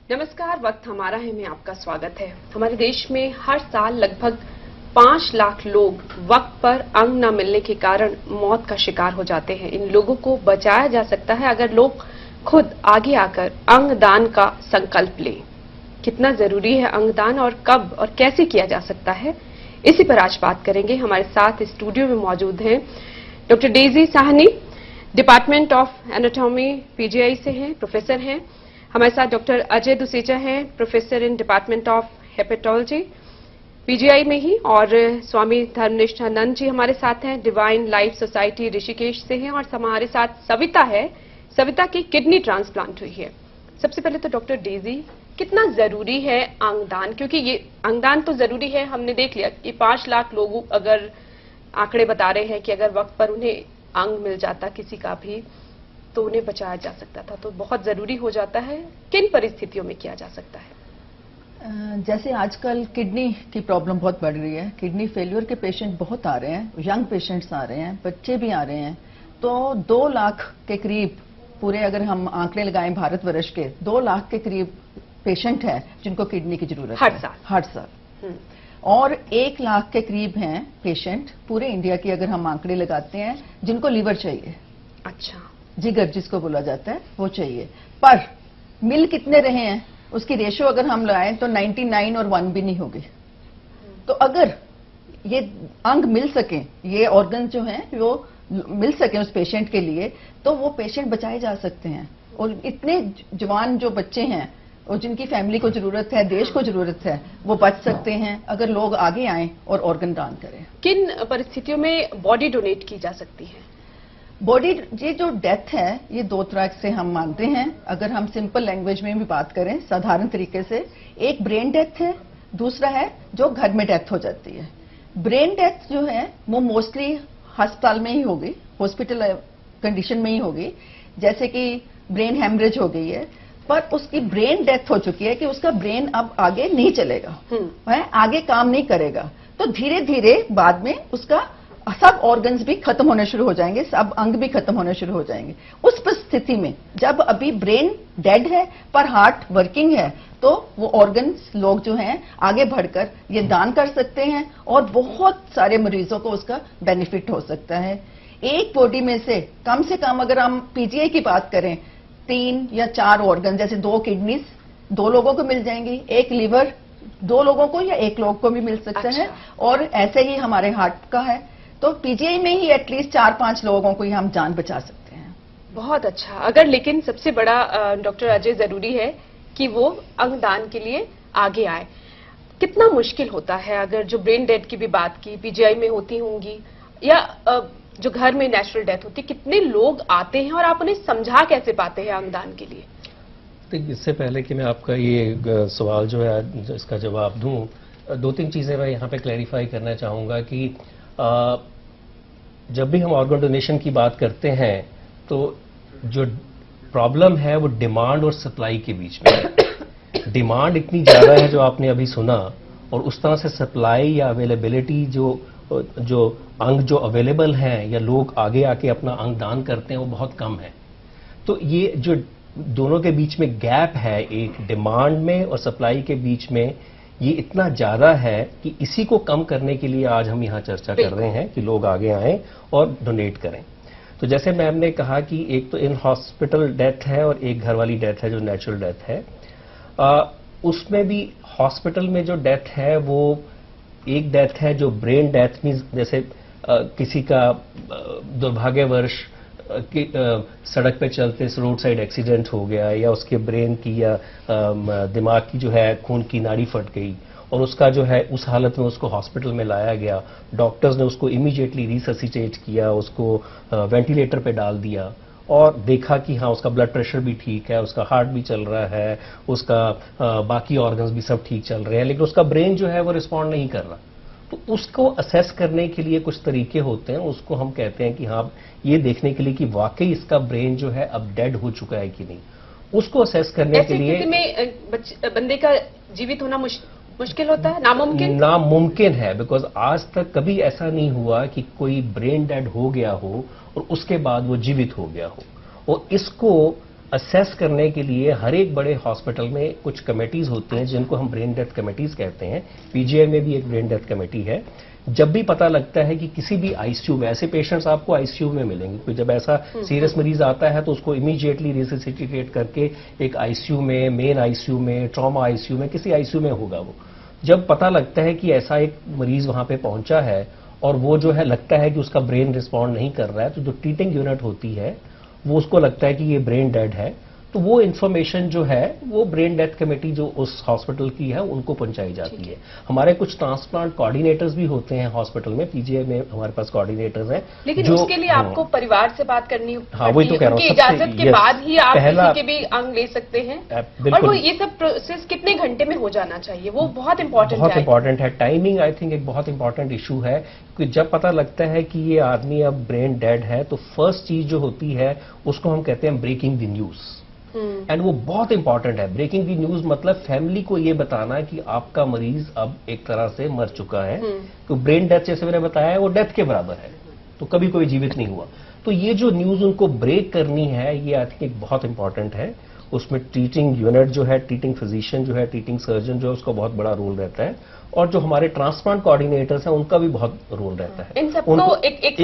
नमस्कार, वक्त हमारा है में आपका स्वागत है। हमारे देश में हर साल लगभग 5 लाख लोग वक्त पर अंग न मिलने के कारण मौत का शिकार हो जाते हैं। इन लोगों को बचाया जा सकता है अगर लोग खुद आगे आकर अंगदान का संकल्प लें। कितना जरूरी है अंगदान और कब और कैसे किया जा सकता है, इसी पर आज बात करेंगे। हमारे साथ स्टूडियो में मौजूद हैं doctor Daisy Sahni, department of anatomy PGI से हैं, प्रोफेसर हैं। हमारे साथ डॉक्टर अजय दुसेजा हैं, professor in department of hepatology PGI में ही, और स्वामी धर्मनिष्ठानंद जी हमारे साथ हैं, डिवाइन लाइफ सोसाइटी ऋषिकेश से हैं, और हमारे साथ सविता है, सविता की किडनी ट्रांसप्लांट हुई है। सबसे पहले तो डॉक्टर डेजी, कितना जरूरी है अंगदान? क्योंकि ये अंगदान तो जरूरी है, हमने देख लिया कि 5 लाख लोगों, अगर आंकड़े बता रहे हैं कि अगर वक्त पर उन्हें अंग मिल जाता किसी का भी तो उन्हें बचाया जा सकता था, तो बहुत जरूरी हो जाता है। किन परिस्थितियों में किया जा सकता है? जैसे आजकल किडनी की प्रॉब्लम बहुत बढ़ रही है, किडनी फेल्यूर के पेशेंट बहुत आ रहे हैं, यंग पेशेंट्स आ रहे हैं, बच्चे भी आ रहे हैं। तो 2 लाख के करीब पूरे अगर हम आंकड़े लगाएं भारतवर्ष के, 2 लाख के करीब पेशेंट हैं जिनको किडनी की जरूरत है हर साल। और 1 लाख के करीब हैं पेशेंट पूरे इंडिया की अगर हम आंकड़े लगाते हैं जिनको लीवर चाहिए। अच्छा, जिगर जिसको बोला जाता है वो चाहिए। पर मिल कितने रहे हैं उसकी रेशियो अगर हम लगाएं तो 99 और 1 भी नहीं होगी। तो अगर ये अंग मिल सके, ये ऑर्गन जो हैं वो मिल सके उस पेशेंट के लिए, तो वो पेशेंट बचाए जा सकते हैं। और इतने जवान जो बच्चे हैं और जिनकी फैमिली को जरूरत है, देश को जरूरत है, वो बच सकते हैं अगर लोग आगे आएं और ऑर्गन दान करें। किन परिस्थितियों में बॉडी डोनेट की जा सकती है? बॉडी, ये जो डेथ है ये 2 तरह से हम मानते हैं। अगर हम सिंपल लैंग्वेज में भी बात करें, साधारण तरीके से, एक ब्रेन डेथ है, दूसरा है जो घर में डेथ हो जाती है। ब्रेन डेथ जो है वो मोस्टली अस्पताल में ही होगी, हॉस्पिटल कंडीशन में ही होगी। जैसे कि ब्रेन हेमरेज हो गई है, पर उसकी ब्रेन डेथ हो चुकी है कि उसका ब्रेन अब आगे नहीं चलेगा, वह आगे काम नहीं करेगा। तो धीरे धीरे बाद में उसका सब ऑर्गन्स भी खत्म होने शुरू हो जाएंगे, सब अंग भी खत्म होने शुरू हो जाएंगे। उस स्थिति में जब अभी ब्रेन डेड है पर हार्ट वर्किंग है, तो वो ऑर्गन्स लोग जो हैं आगे बढ़कर ये दान कर सकते हैं और बहुत सारे मरीजों को उसका बेनिफिट हो सकता है। एक बॉडी में से कम अगर हम पीजीआई की बात करें, 3 या 4 ऑर्गन, जैसे 2 किडनीज 2 लोगों को मिल जाएंगी, 1 लिवर 2 लोगों को या 1 लोग को भी मिल सकता है। और ऐसे ही हमारे हार्ट का है, तो पीजीआई में ही एटलीस्ट 4-5 लोगों को ही हम जान बचा सकते हैं। बहुत अच्छा। अगर लेकिन सबसे बड़ा डॉक्टर अजय जरूरी है कि वो अंगदान के लिए आगे आए। कितना मुश्किल होता है? अगर जो ब्रेन डेथ की भी बात की, पीजीआई में होती होंगी या जो घर में नेचुरल डेथ होती, कितने लोग आते हैं और आप उन्हें समझा कैसे पाते हैं अंगदान के लिए? तो इससे पहले कि मैं आपका ये सवाल जो है इसका जवाब दूं, 2-3 चीजें मैं यहाँ पे क्लैरिफाई करना चाहूंगा कि जब भी हम ऑर्गन डोनेशन की बात करते हैं तो जो प्रॉब्लम है वो डिमांड और सप्लाई के बीच में है। डिमांड इतनी ज्यादा है जो आपने अभी सुना, और उस तरह से सप्लाई या अवेलेबिलिटी जो अंग जो अवेलेबल हैं या लोग आगे आके अपना अंग दान करते हैं वो बहुत कम है। तो ये जो दोनों के बीच में गैप है, एक डिमांड में और सप्लाई के बीच में, ये इतना ज्यादा है कि इसी को कम करने के लिए आज हम यहाँ चर्चा कर रहे हैं कि लोग आगे आएं और डोनेट करें। तो जैसे मैम ने कहा कि एक तो इन हॉस्पिटल डेथ है और एक घर वाली डेथ है जो नेचुरल डेथ है। उसमें भी हॉस्पिटल में जो डेथ है वो एक डेथ है जो ब्रेन डेथ मीन्स जैसे किसी का दुर्भाग्यवश सड़क पे चलते रोड साइड एक्सीडेंट हो गया, या उसके ब्रेन की या दिमाग की जो है खून की नाड़ी फट गई और उसका जो है उस हालत में उसको हॉस्पिटल में लाया गया, डॉक्टर्स ने उसको इमीडिएटली रिससिटेट किया, उसको वेंटिलेटर पे डाल दिया और देखा कि हाँ उसका ब्लड प्रेशर भी ठीक है, उसका हार्ट भी चल रहा है, उसका बाकी ऑर्गन्स भी सब ठीक चल रहे हैं, लेकिन उसका ब्रेन जो है वो रिस्पॉन्ड नहीं कर रहा। तो उसको असेस करने के लिए कुछ तरीके होते हैं, उसको हम कहते हैं कि हाँ ये देखने के लिए कि वाकई इसका ब्रेन जो है अब डेड हो चुका है कि नहीं, उसको असेस करने के लिए में बंदे का जीवित होना मुश्किल होता है, नामुमकिन है। बिकॉज आज तक कभी ऐसा नहीं हुआ कि कोई ब्रेन डेड हो गया हो और उसके बाद वो जीवित हो गया हो। और इसको असेस करने के लिए हर एक बड़े हॉस्पिटल में कुछ कमेटीज होती हैं जिनको हम ब्रेन डेथ कमेटीज कहते हैं। पीजीआई में भी एक ब्रेन डेथ कमेटी है। जब भी पता लगता है कि किसी भी आईसीयू में, ऐसे पेशेंट्स आपको आईसीयू में मिलेंगे, तो जब ऐसा सीरियस मरीज आता है तो उसको इमीडिएटली रिससिटेट करके एक आईसीयू में, मेन आईसीयू में, ट्रॉमा आईसीयू में, किसी आईसीयू में होगा वो। जब पता लगता है कि ऐसा एक मरीज वहां पे पहुंचा है और वो जो है लगता है कि उसका ब्रेन रिस्पॉन्ड नहीं कर रहा है, तो जो ट्रीटिंग यूनिट होती है वो उसको लगता है कि ये ब्रेन डेड है, तो वो इंफॉर्मेशन जो है वो ब्रेन डेथ कमेटी जो उस हॉस्पिटल की है उनको पहुंचाई जाती है। हमारे कुछ ट्रांसप्लांट कोऑर्डिनेटर्स भी होते हैं हॉस्पिटल में, पीजीआई में हमारे पास कोऑर्डिनेटर्स हैं। लेकिन उसके लिए आपको परिवार से बात करनी हाँ, वही तो कह रहा हूँ, उनकी इजाजत के बाद ही आप किसी के भी अंग ले सकते हैं। और वो ये सब प्रोसेस कितने घंटे में हो जाना चाहिए, वो बहुत इंपॉर्टेंट है। टाइमिंग आई थिंक एक बहुत इंपॉर्टेंट इशू है कि जब पता लगता है कि ये आदमी अब ब्रेन डेड है तो फर्स्ट चीज जो होती है उसको हम कहते हैं ब्रेकिंग द न्यूज। एंड वो बहुत इंपॉर्टेंट है। ब्रेकिंग दी न्यूज मतलब फैमिली को ये बताना कि आपका मरीज अब एक तरह से मर चुका है। तो ब्रेन डेथ जैसे मैंने बताया है वो डेथ के बराबर है, तो कभी कोई जीवित नहीं हुआ। तो ये जो न्यूज उनको ब्रेक करनी है ये आई थिंक एक बहुत इंपॉर्टेंट है। उसमें ट्रीटिंग यूनिट जो है, ट्रीटिंग फिजिशियन जो है, ट्रीटिंग सर्जन जो है, उसका बहुत बड़ा रोल रहता है। और जो हमारे ट्रांसप्लांट कोऑर्डिनेटर्स हैं उनका भी बहुत रोल रहता है। इन सबको एक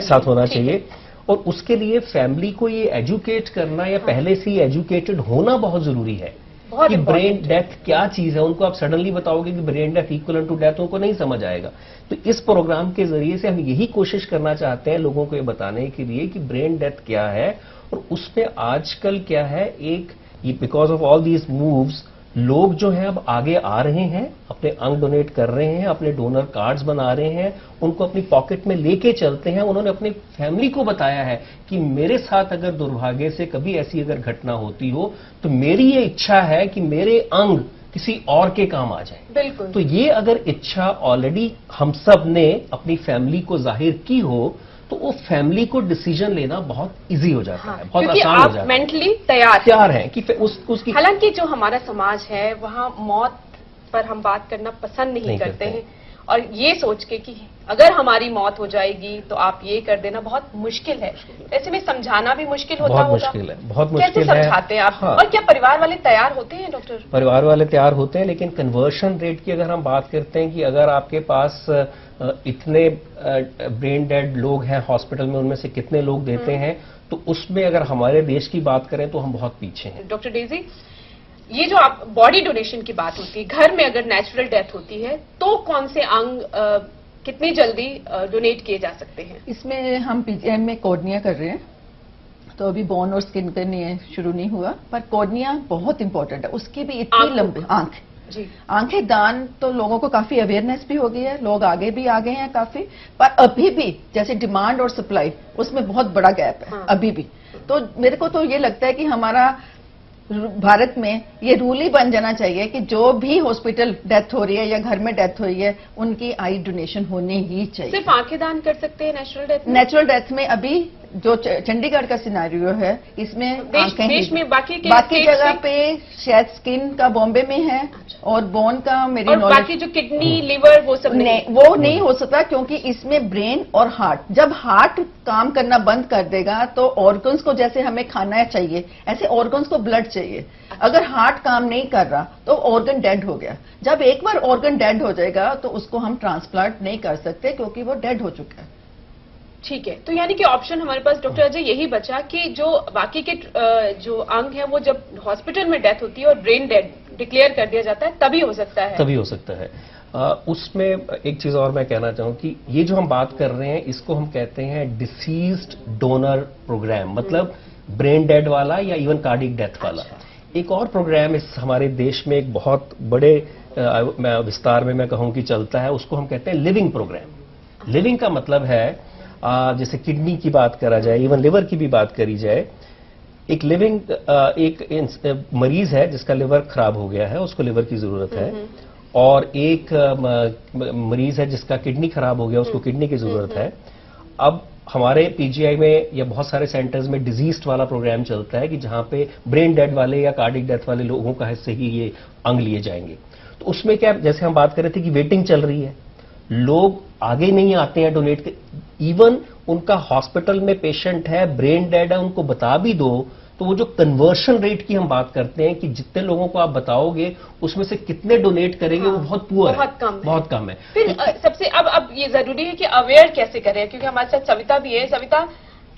साथ होना चाहिए। और उसके लिए फैमिली को ये एजुकेट करना या पहले से ही एजुकेटेड होना बहुत जरूरी है कि ब्रेन डेथ क्या चीज है। उनको आप सडनली बताओगे कि brain death equal to death, उनको नहीं समझ आएगा। तो इस प्रोग्राम के जरिए से हम यही कोशिश करना चाहते हैं लोगों को ये बताने के लिए कि ब्रेन डेथ क्या है और उसमें आजकल क्या है। एक because of all these moves लोग जो हैं अब आगे आ रहे हैं, अपने अंग डोनेट कर रहे हैं, अपने डोनर कार्ड्स बना रहे हैं, उनको अपनी पॉकेट में लेके चलते हैं। उन्होंने अपनी फैमिली को बताया है कि मेरे साथ अगर दुर्भाग्य से कभी ऐसी अगर घटना होती हो तो मेरी ये इच्छा है कि मेरे अंग किसी और के काम आ जाए। बिल्कुल। तो ये अगर इच्छा ऑलरेडी हम सब ने अपनी फैमिली को जाहिर की हो तो वो फैमिली को डिसीजन लेना बहुत इजी हो जाता है, बहुत आसान हो जाता है। मेंटली तैयार हैं कि उसकी। हालांकि जो हमारा समाज है वहाँ मौत पर हम बात करना पसंद नहीं करते हैं और ये सोच के कि अगर हमारी मौत हो जाएगी तो आप ये कर देना बहुत मुश्किल है। ऐसे में समझाना भी मुश्किल होता होगा। बहुत मुश्किल है। कैसे समझाते हैं आप? और क्या परिवार वाले तैयार होते हैं डॉक्टर? परिवार वाले तैयार होते हैं, लेकिन कन्वर्शन रेट की अगर हम बात करते हैं कि अगर आपके पास इतने ब्रेन डेड लोग हैं हॉस्पिटल में, उनमें से कितने लोग देते हैं, तो उसमें अगर हमारे देश की बात करें तो हम बहुत पीछे हैं। डॉक्टर डेजी, ये जो आप बॉडी डोनेशन की बात होती है, घर में अगर नेचुरल डेथ होती है तो कौन से अंग कितनी जल्दी डोनेट किए जा सकते हैं? इसमें हम पीजीआई में कॉर्निया कर रहे हैं, तो अभी बोन और स्किन का शुरू नहीं हुआ, पर कॉर्निया बहुत इंपॉर्टेंट है। उसकी भी इतनी लंबी आंख जी, आंखें दान तो लोगों को काफी अवेयरनेस भी हो गई है, लोग आगे भी आ गए हैं काफी, पर अभी भी जैसे डिमांड और सप्लाई उसमें बहुत बड़ा गैप है। अभी भी तो मेरे को तो ये लगता है कि हमारा भारत में ये रूल ही बन जाना चाहिए कि जो भी हॉस्पिटल डेथ हो रही है या घर में डेथ हो रही है उनकी आई डोनेशन होनी ही चाहिए। सिर्फ आंखें दान कर सकते हैं नेचुरल डेथ में? नेचुरल डेथ में अभी जो चंडीगढ़ का सिनेरियो है इसमें देश में बाकी जगह पे शायद स्किन का बॉम्बे में है। अच्छा। और बोन का मेरी नॉलेज, बाकी जो किडनी लिवर वो सब वो नहीं हो सकता क्योंकि इसमें ब्रेन और हार्ट, जब हार्ट काम करना बंद कर देगा तो ऑर्गन्स को जैसे हमें खाना चाहिए ऐसे ऑर्गन्स को ब्लड चाहिए। अगर हार्ट काम नहीं कर रहा तो ऑर्गन डेड हो गया। जब एक बार ऑर्गन डेड हो जाएगा तो उसको हम ट्रांसप्लांट नहीं कर सकते क्योंकि वो डेड हो चुका है। ठीक है, तो यानी कि ऑप्शन हमारे पास डॉक्टर अजय यही बचा कि जो बाकी के जो अंग है वो जब हॉस्पिटल में डेथ होती है और ब्रेन डेड डिक्लेयर कर दिया जाता है तभी हो सकता है। तभी हो सकता है। उसमें एक चीज और मैं कहना चाहूं कि ये जो हम बात कर रहे हैं इसको हम कहते हैं डिसीज्ड डोनर प्रोग्राम, मतलब ब्रेन डेड वाला या इवन कार्डिक डेथ वाला। एक और प्रोग्राम इस हमारे देश में एक बहुत बड़े विस्तार में मैं कहूं कि चलता है, उसको हम कहते हैं लिविंग प्रोग्राम। लिविंग का मतलब है जैसे किडनी की बात करा जाए, इवन लिवर की भी बात करी जाए। एक लिविंग एक मरीज है जिसका लिवर खराब हो गया है, उसको लिवर की जरूरत है, और एक मरीज है जिसका किडनी खराब हो गया, उसको किडनी की जरूरत है। अब हमारे पीजीआई में या बहुत सारे सेंटर्स में डिजीज्ड वाला प्रोग्राम चलता है कि जहां पे ब्रेन डेड वाले या कार्डिक डेथ वाले लोगों का हिस्से ही ये अंग लिए जाएंगे। तो उसमें क्या, जैसे हम बात कर रहे थे कि वेटिंग चल रही है, लोग आगे नहीं आते हैं डोनेट। इवन उनका हॉस्पिटल में पेशेंट है, ब्रेन डेड है, उनको बता भी दो तो वो जो कन्वर्शन रेट की हम बात करते हैं कि जितने लोगों को आप बताओगे उसमें से कितने डोनेट करेंगे, वो बहुत पुअर है, बहुत कम है। फिर सबसे अब ये जरूरी है कि अवेयर कैसे करें, क्योंकि हमारे साथ सविता भी है। सविता,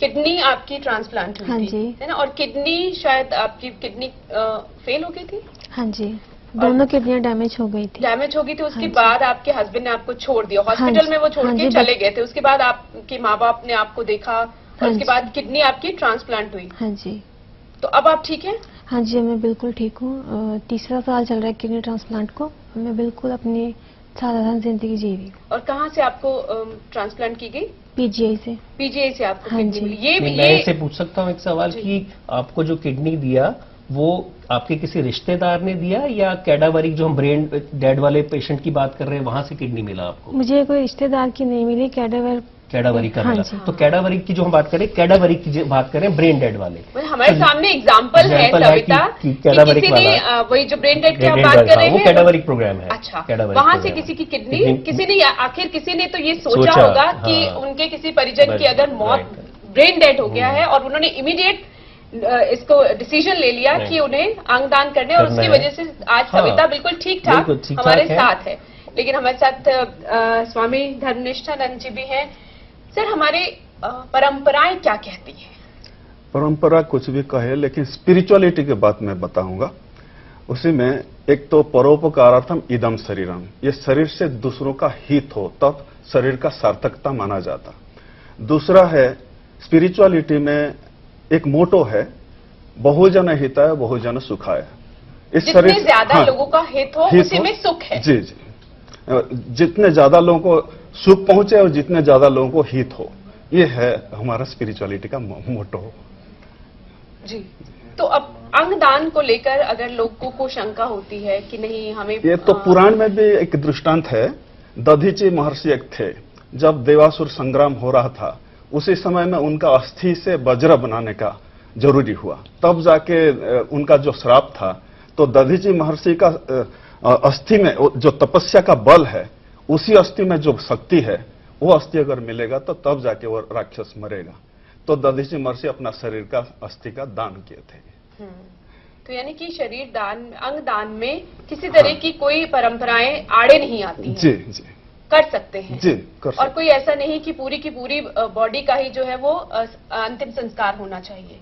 किडनी आपकी ट्रांसप्लांट हुई थी, है ना, और किडनी शायद आपकी किडनी फेल हो गई थी। हाँ जी, दोनों किडनियां डैमेज हो गई थी। उसके बाद आपके हस्बैंड ने आपको छोड़ दिया, हॉस्पिटल में वो छोड़ के चले गए थे। उसके बाद आपके माँ बाप ने आपको देखा और उसके बाद किडनी आपकी ट्रांसप्लांट हुई। हाँ जी। तो अब आप ठीक हैं? हाँ जी, मैं बिल्कुल ठीक हूँ। तीसरा साल चल रहा है किडनी ट्रांसप्लांट को। मैं बिल्कुल अपनी साधारण जिंदगी जी रही हूँ। और कहाँ से आपको ट्रांसप्लांट की गई? पीजीआई से। पीजीआई से आपको हाँ किडनी जी। मिली। मैं इससे पूछ सकता हूँ एक सवाल कि आपको जो किडनी दिया वो आपके किसी रिश्तेदार ने दिया या कैडावरी, जो हम ब्रेन डेड वाले पेशेंट की बात कर रहे हैं, वहां से किडनी मिला आपको? मुझे कोई रिश्तेदार की नहीं मिली, कैडावरी का हाँ मिला। जी। तो कैडावरी की जो हम बात करें, कैडावरी की जो बात करें ब्रेन डेड वाले, हमारे सामने एग्जाम्पल है सविता कि कैडावरी किसी ने वाला, वही जो ब्रेन डेड की आप बात कर रहे हैं, वो कैडावरी प्रोग्राम है। अच्छा, कैडावरी वहां से प्रोग्राम किसी की है। किडनी किसी ने आखिर किसी ने तो ये सोचा होगा कि उनके किसी परिजन की अगर मौत, ब्रेन डेड हो गया है और उन्होंने इमीडिएट इसको डिसीजन ले लिया कि उन्हें अंगदान करने, और उसकी वजह से आज सविता बिल्कुल ठीक ठाक हमारे साथ है। लेकिन हमारे साथ स्वामी धर्मनिष्ठानंद जी भी हैं। सर, हमारे परंपराएं क्या कहती हैं? परंपरा कुछ भी कहे, लेकिन स्पिरिचुअलिटी की बात मैं बताऊंगा। उसी में एक तो परोपकारार्थम इदम शरीरम, ये शरीर से दूसरों का हित हो तब शरीर का सार्थकता माना जाता। दूसरा है स्पिरिचुअलिटी में एक मोटो है, बहुजन हिताय बहुजन सुखाय। इस जितने ज्यादा लोगों का हित हो उसी में सुख है। जी जी, जितने ज्यादा लोगों को सुख पहुंचे और जितने ज्यादा लोगों को हित हो, ये है हमारा स्पिरिचुअलिटी का मोटो जी। तो अब अंगदान को लेकर अगर लोगों को शंका होती है कि नहीं हमें, ये तो पुराण में भी एक दृष्टांत है। दधीची महर्षि एक थे, जब देवासुर संग्राम हो रहा था उसी समय में उनका अस्थि से वज्र बनाने का जरूरी हुआ, तब जाके उनका जो श्राप था, तो दधीची महर्षि का अस्थि में जो तपस्या का बल है, उसी अस्थि में जो शक्ति है, वो अस्थि अगर मिलेगा तो तब जाके वो राक्षस मरेगा। तो दधीची महर्षि अपना शरीर का अस्थि का दान किए थे। तो यानी कि शरीर दान, अंग दान में किसी तरह की कोई परंपराएं आड़े नहीं आती हैं। जी जी, कर सकते हैं जी, कर सकते। और कोई ऐसा नहीं कि पूरी की पूरी बॉडी का ही जो है वो अंतिम संस्कार होना चाहिए,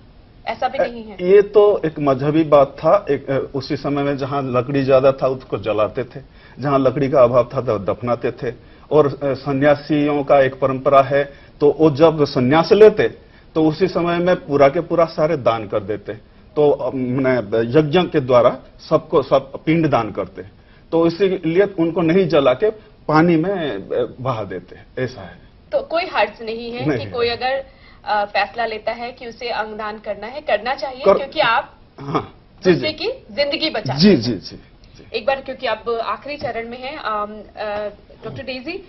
ऐसा भी नहीं है। ये तो एक मजहबी बात था। एक उसी समय में जहां लकड़ी ज्यादा था उसको जलाते थे, जहां लकड़ी का अभाव था तो दफनाते थे। और सन्यासियों का एक परंपरा है, तो वो जब सन्यास लेते तो उसी समय में पूरा के पूरा सारे दान कर देते। तो यज्ञ के द्वारा सबको सब पिंड दान करते, तो इसीलिए उनको नहीं जला के पानी में बहा देते, ऐसा है। तो कोई हर्ज नहीं है कि कोई अगर फैसला लेता है कि उसे अंगदान करना है, करना चाहिए, क्योंकि आप दूसरे की जिंदगी बचा। जी जी जी। एक बार, क्योंकि अब आखिरी चरण में है, डॉक्टर डेजी,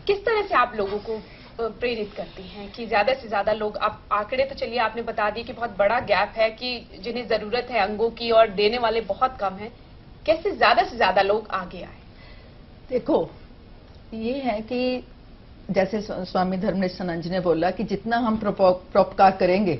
किस तरह से आप लोगों को प्रेरित करती हैं कि ज्यादा से ज्यादा लोग, आप आंकड़े तो चलिए आपने बता दिए कि बहुत बड़ा गैप है कि जिन्हें जरूरत है अंगों की और देने वाले बहुत कम है, कैसे ज्यादा से ज्यादा लोग आगे आए? देखो, ये है कि जैसे स्वामी धर्मनिष्ठानंद जी ने बोला कि जितना हम परोपकार करेंगे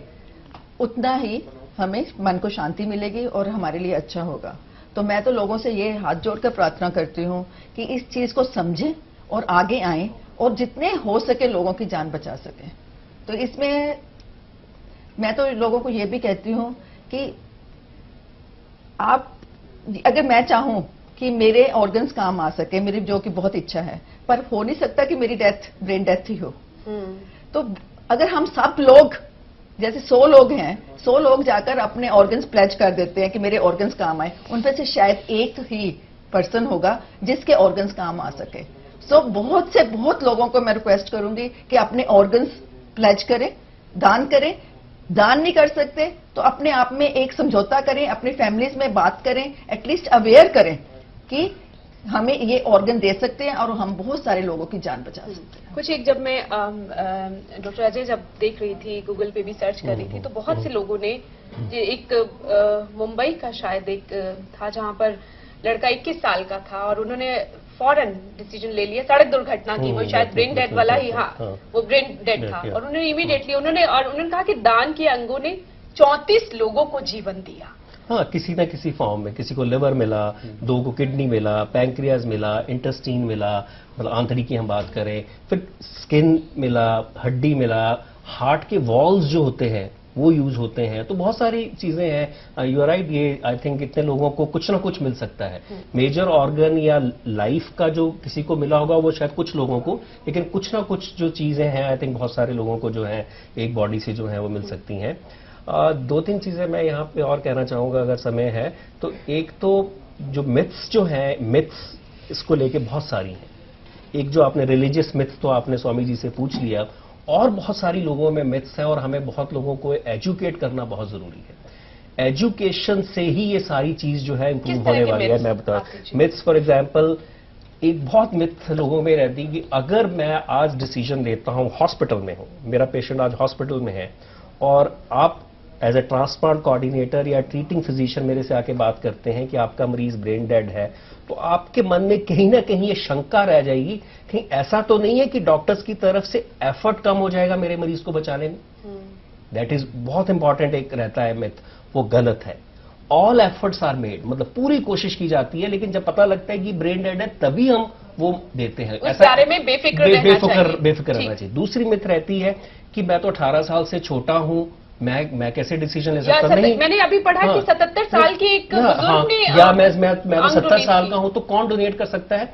उतना ही हमें मन को शांति मिलेगी और हमारे लिए अच्छा होगा। तो मैं तो लोगों से ये हाथ जोड़कर प्रार्थना करती हूँ कि इस चीज को समझें और आगे आएं और जितने हो सके लोगों की जान बचा सकें। तो इसमें मैं तो लोगों को ये भी कहती हूँ कि आप, अगर मैं चाहूं कि मेरे ऑर्गन्स काम आ सके, मेरी जो कि बहुत इच्छा है, पर हो नहीं सकता कि मेरी डेथ ब्रेन डेथ ही हो। तो अगर हम सब लोग, जैसे 100 लोग हैं, 100 लोग जाकर अपने ऑर्गन्स प्लेज कर देते हैं कि मेरे ऑर्गन्स काम आए, उनमें से शायद एक ही पर्सन होगा जिसके ऑर्गन्स काम आ सके। सो बहुत से बहुत लोगों को मैं रिक्वेस्ट करूंगी कि अपने ऑर्गन्स प्लेज करें, दान करें। दान नहीं कर सकते तो अपने आप में एक समझौता करें, अपनी फैमिलीज में बात करें, एटलीस्ट अवेयर करें कि हमें ये ऑर्गन दे सकते हैं और हम बहुत सारे लोगों की जान बचा सकते हैं। कुछ एक, जब मैं डॉक्टर अजय जब देख रही थी, गूगल पे भी सर्च कर रही थी, तो बहुत से लोगों ने, एक मुंबई का शायद एक था जहां पर लड़का 21 साल का था और उन्होंने फौरन डिसीजन ले लिया, सड़क दुर्घटना की, वो शायद ब्रेन डेड वाला ही, हाँ वो ब्रेन डेड था, और उन्होंने इमीडिएटली उन्होंने कहा कि दान किए अंगों ने 34 लोगों को जीवन दिया। हाँ, किसी ना किसी फॉर्म में, किसी को लिवर मिला, 2 को किडनी मिला, पैंक्रियाज मिला, इंटेस्टीन मिला, मतलब आंतड़ी की हम बात करें, फिर स्किन मिला, हड्डी मिला, हार्ट के वॉल्स जो होते हैं वो यूज होते हैं। तो बहुत सारी चीजें हैं। यू आर राइट, ये आई थिंक इतने लोगों को कुछ ना कुछ मिल सकता है। मेजर ऑर्गन या लाइफ का जो किसी को मिला होगा वो शायद कुछ लोगों को, लेकिन कुछ ना कुछ जो चीजें हैं आई थिंक बहुत सारे लोगों को जो है एक बॉडी से जो है वो मिल सकती हैं। 2-3 चीजें मैं यहाँ पे और कहना चाहूंगा अगर समय है तो। एक तो जो मिथ्स जो है, मिथ्स इसको लेके बहुत सारी हैं। एक जो आपने रिलीजियस मिथ्स तो आपने स्वामी जी से पूछ लिया, और बहुत सारी लोगों में मिथ्स है और हमें बहुत लोगों को एजुकेट करना बहुत जरूरी है। एजुकेशन से ही ये सारी चीज जो है इंप्रूव होने वाली है। मैं बता, मिथ्स फॉर एग्जांपल, एक बहुत मिथ लोगों में रहती है कि अगर मैं आज डिसीजन लेता हूं, हॉस्पिटल में हूं, मेरा पेशेंट आज हॉस्पिटल में है और आप एज ए ट्रांसप्लांट कोऑर्डिनेटर या ट्रीटिंग फिजिशियन मेरे से आके बात करते हैं कि आपका मरीज ब्रेन डेड है, तो आपके मन में कहीं ना कहीं ये शंका रह जाएगी, कहीं ऐसा तो नहीं है कि डॉक्टर्स की तरफ से एफर्ट कम हो जाएगा मेरे मरीज को बचाने में। दैट इज बहुत इंपॉर्टेंट एक रहता है मिथ, वो गलत है। ऑल एफर्ट्स आर मेड, मतलब पूरी कोशिश की जाती है, लेकिन जब पता लगता है कि ब्रेन डेड है तभी हम वो देते हैं। उस बारे में बेफिक्र रहना चाहिए। दूसरी मिथ रहती है कि मैं तो 18 साल से छोटा हूं, मैं कैसे डिसीजन ले सकता? नहीं, मैंने अभी पढ़ा कि 77 साल के एक बुजुर्ग ने, या मैं तो 70 साल का हूं, तो कौन डोनेट कर सकता है?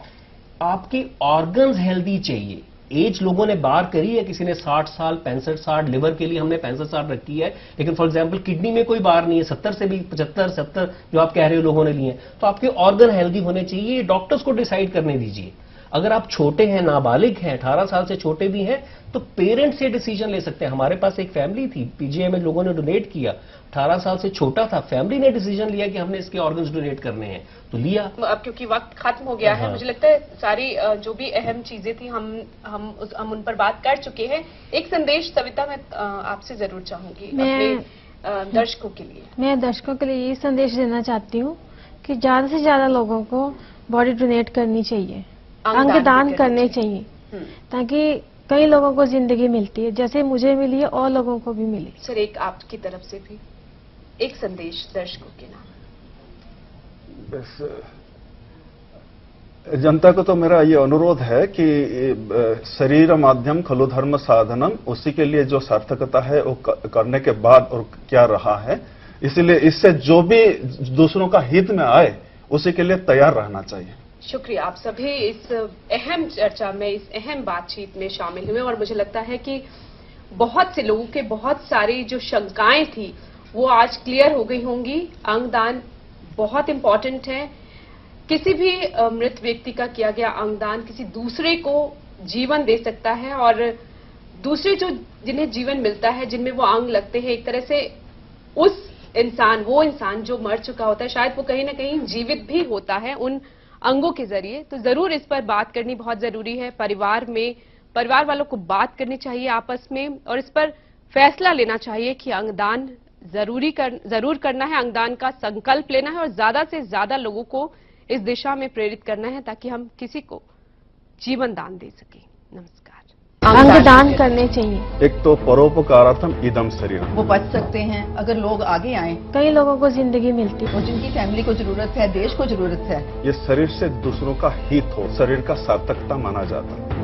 आपके ऑर्गन्स हेल्दी चाहिए। एज लोगों ने बार करी है, किसी ने 60 साल, 65-60, लिवर के लिए हमने 65 साल रखी है, लेकिन फॉर एग्जांपल किडनी में कोई बार नहीं है, 70 से भी 75-70 जो आप कह रहे हो लोगों ने लिए। तो आपके ऑर्गन हेल्दी होने चाहिए, डॉक्टर्स को डिसाइड करने दीजिए। अगर आप छोटे हैं, नाबालिग हैं, 18 साल से छोटे भी हैं, तो पेरेंट्स से डिसीजन ले सकते हैं। हमारे पास एक फैमिली थी, पीजीआई में लोगों ने डोनेट किया, 18 साल से छोटा था, फैमिली ने डिसीजन लिया कि हमने इसके ऑर्गन्स डोनेट करने हैं, तो लिया। अब क्योंकि वक्त खत्म हो गया है, मुझे लगता है सारी जो भी अहम चीजें थी हम उन पर बात कर चुके हैं। एक संदेश सविता मैं आपसे जरूर चाहूंगी अपने दर्शकों के लिए। मैं दर्शकों के लिए ये संदेश देना चाहती हूँ कि ज्यादा से ज्यादा लोगों को बॉडी डोनेट करनी चाहिए, अंगदान करने चाहिए, ताकि कई लोगों को जिंदगी मिलती है, जैसे मुझे मिली है और लोगों को भी मिली। सर, एक आपकी तरफ से भी एक संदेश दर्शकों के नाम। बस जनता को तो मेरा ये अनुरोध है कि शरीर माध्यम खलु धर्म साधनम, उसी के लिए जो सार्थकता है वो करने के बाद और क्या रहा है, इसलिए इससे जो भी दूसरों का हित में आए उसी के लिए तैयार रहना चाहिए। शुक्रिया, आप सभी इस अहम चर्चा में, इस अहम बातचीत में शामिल हुए और मुझे लगता है कि बहुत से लोगों के बहुत सारी जो शंकाएं थी वो आज क्लियर हो गई होंगी। अंगदान बहुत इंपॉर्टेंट है। किसी भी मृत व्यक्ति का किया गया अंगदान किसी दूसरे को जीवन दे सकता है और दूसरे जो जिन्हें जीवन मिलता है, जिनमें वो अंग लगते हैं, एक तरह से वो इंसान जो मर चुका होता है शायद वो कहीं ना कहीं जीवित भी होता है उन अंगों के जरिए। तो जरूर इस पर बात करनी बहुत जरूरी है। परिवार वालों को बात करनी चाहिए आपस में और इस पर फैसला लेना चाहिए कि अंगदान जरूर करना है, अंगदान का संकल्प लेना है और ज्यादा से ज्यादा लोगों को इस दिशा में प्रेरित करना है ताकि हम किसी को जीवन दान दे सकें। नमस्कार। अंगदान करने चाहिए। एक तो परोपकारार्थम इदम शरीरम, वो बच सकते हैं अगर लोग आगे आए। कई लोगों को जिंदगी मिलती है और जिनकी फैमिली को जरूरत है, देश को जरूरत है। ये शरीर से दूसरों का हित हो, शरीर का सार्थकता माना जाता है।